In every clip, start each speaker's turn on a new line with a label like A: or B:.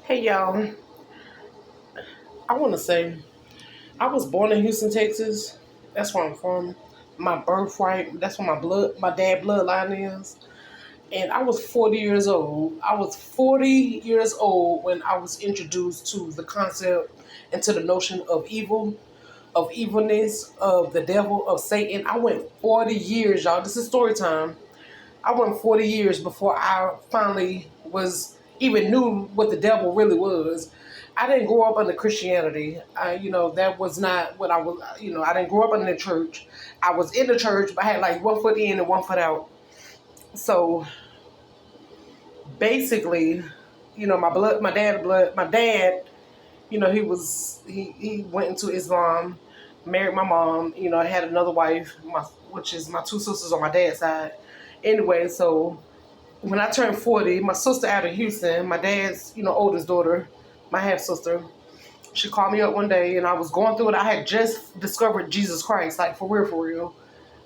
A: Hey y'all, I want to say I was born in Houston, Texas. That's where I'm from. My birthright, that's where my dad bloodline is. And I was 40 years old. I was 40 years old when I was introduced to the concept and to the notion of evil, of evilness, of the devil, of Satan. I went 40 years, y'all. This is story time. I went 40 years before I finally was even knew what the devil really was. I didn't grow up under Christianity. That was not what I was. I didn't grow up in the church. I was in the church, but I had like one foot in and one foot out. So basically, my dad, he went into Islam, married my mom. I had another wife, which is my two sisters on my dad's side. Anyway, so when I turned 40, my sister out of Houston, my dad's, oldest daughter, my half sister, she called me up one day and I was going through it. I had just discovered Jesus Christ, like for real, for real.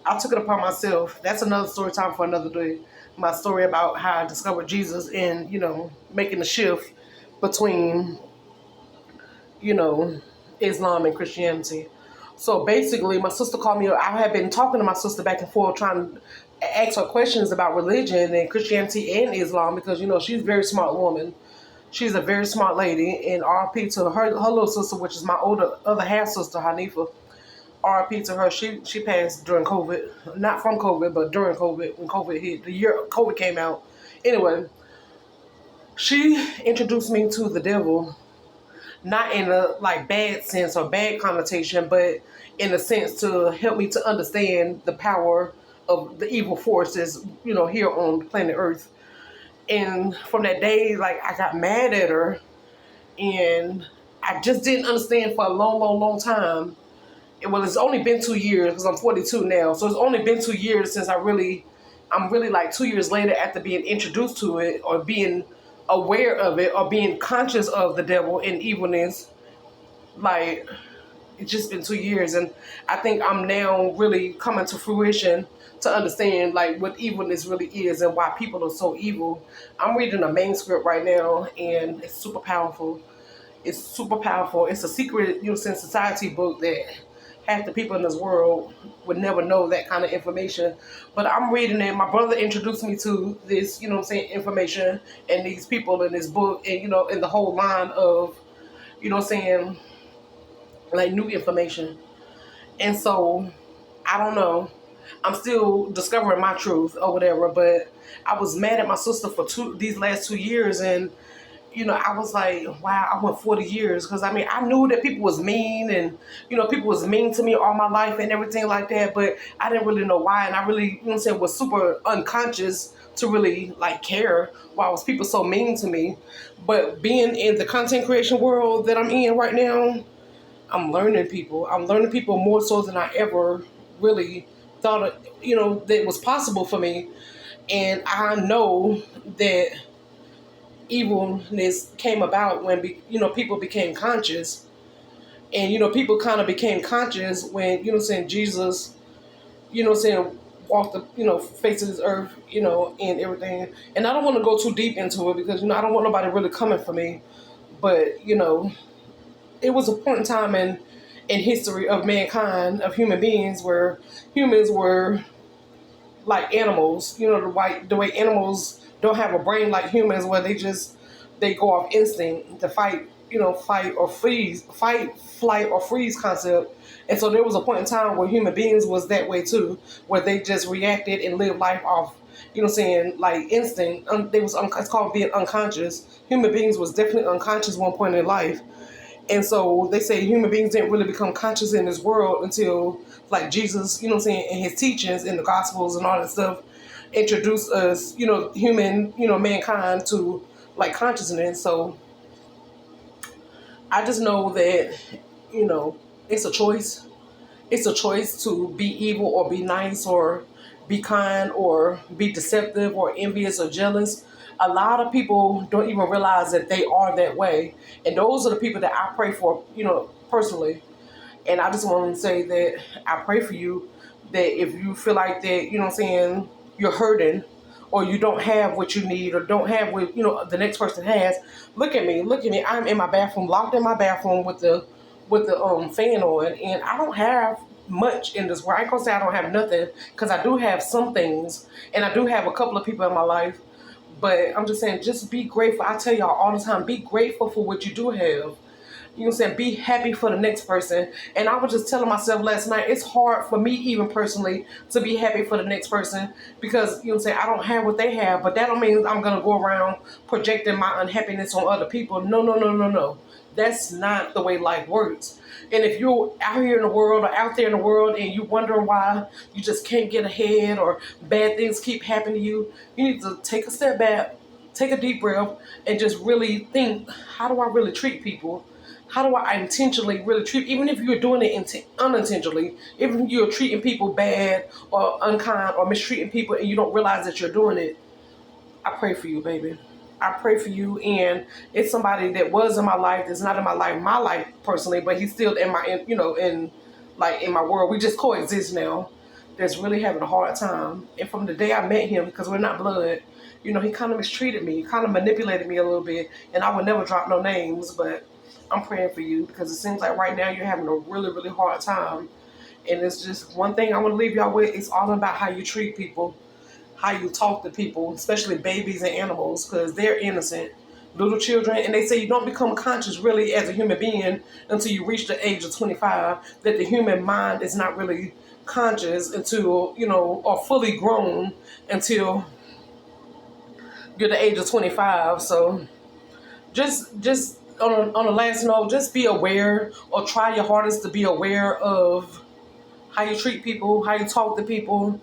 A: I took it upon myself. That's another story time for another day. My story about how I discovered Jesus and, making the shift between, you know, Islam and Christianity. So basically, my sister called me up. I had been talking to my sister back and forth, trying to ask her questions about religion and Christianity and Islam because, she's a very smart woman. She's a very smart lady. And RP to her little sister, which is my other half sister, Hanifa. RP to her. She passed during COVID. Not from COVID, but during COVID, when COVID hit. The year COVID came out. Anyway, she introduced me to the devil, not in a like bad sense or bad connotation, but in a sense to help me to understand the power of the evil forces, here on planet Earth. And from that day, like I got mad at her, and I just didn't understand for a long, long, long time. It's only been 2 years because I'm 42 now, so it's only been 2 years since I'm really like 2 years later after being introduced to it or being aware of it or being conscious of the devil and evilness. Like it's just been 2 years, and I think I'm now really coming to fruition to understand like what evilness really is and why people are so evil. I'm reading a manuscript right now, and it's super powerful. It's super powerful. It's a secret, sense society book that half the people in this world would never know that kind of information. But I'm reading it. My brother introduced me to this, information and these people in this book, and in the whole line of, like new information. And so I don't know. I'm still discovering my truth or whatever, but I was mad at my sister for these last 2 years, and I was like, wow, I went 40 years because I knew that people was mean, and people was mean to me all my life and everything like that, but I didn't really know why, and I really, was super unconscious to really like care why was people so mean to me. But being in the content creation world that I'm in right now, I'm learning people. I'm learning people more so than I ever really thought, that was possible for me. And I know that evilness came about when, people became conscious. And, people kind of became conscious when, saying Jesus, saying walked the, face of this earth, and everything. And I don't want to go too deep into it because, I don't want nobody really coming for me. But, it was a point in time in history of mankind, of human beings, where humans were like animals. The way animals don't have a brain like humans, where they go off instinct to fight. Fight or freeze, fight, flight or freeze concept. And so there was a point in time where human beings was that way too, where they just reacted and lived life off, like instinct. It's called being unconscious. Human beings was definitely unconscious one point in life. And so they say human beings didn't really become conscious in this world until like Jesus, and his teachings in the gospels and all that stuff introduced us, human, mankind to like consciousness. So I just know that, it's a choice. It's a choice to be evil or be nice or be kind or be deceptive or envious or jealous. A lot of people don't even realize that they are that way. And those are the people that I pray for, personally. And I just want to say that I pray for you that if you feel like that, you're hurting or you don't have what you need, or don't have what the next person has. Look at me, look at me. I'm in my bathroom, locked in my bathroom with the fan on, and I don't have much in this world. I ain't gonna say I don't have nothing, because I do have some things, and I do have a couple of people in my life. But I'm just saying, just be grateful. I tell y'all all the time, be grateful for what you do have. You know what I'm saying? Be happy for the next person. And I was just telling myself last night, it's hard for me even personally to be happy for the next person, because I don't have what they have, but that don't mean I'm gonna go around projecting my unhappiness on other people. No, no, no, no, no. That's not the way life works. And if you're out here in the world, or out there in the world, and you wondering why you just can't get ahead, or bad things keep happening to you, you need to take a step back, take a deep breath, and just really think, how do I really treat people? How do I intentionally really treat, even if you're doing it unintentionally, even if you're treating people bad or unkind or mistreating people and you don't realize that you're doing it? I pray for you, baby. I pray for you, and it's somebody that was in my life that's not in my life personally, but he's still in in my world. We just coexist now. That's really having a hard time. And from the day I met him, because we're not blood, he kind of mistreated me, he kind of manipulated me a little bit, and I would never drop no names, but I'm praying for you, because it seems like right now you're having a really, really hard time. And it's just one thing I want to leave y'all with. It's all about how you treat people, how you talk to people, especially babies and animals, because they're innocent little children. And they say you don't become conscious really as a human being until you reach the age of 25, that the human mind is not really conscious until, or fully grown until you're the age of 25. So just on a last note, just be aware, or try your hardest to be aware of how you treat people, how you talk to people,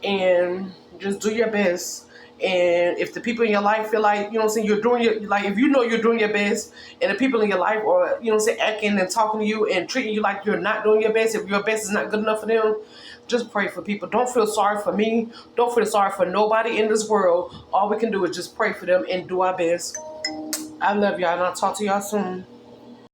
A: and just do your best. And if the people in your life feel like, you're doing if you're doing your best, and the people in your life are, acting and talking to you and treating you like you're not doing your best, if your best is not good enough for them, just pray for people. Don't feel sorry for me. Don't feel sorry for nobody in this world. All we can do is just pray for them and do our best. I love y'all, and I'll talk to y'all soon.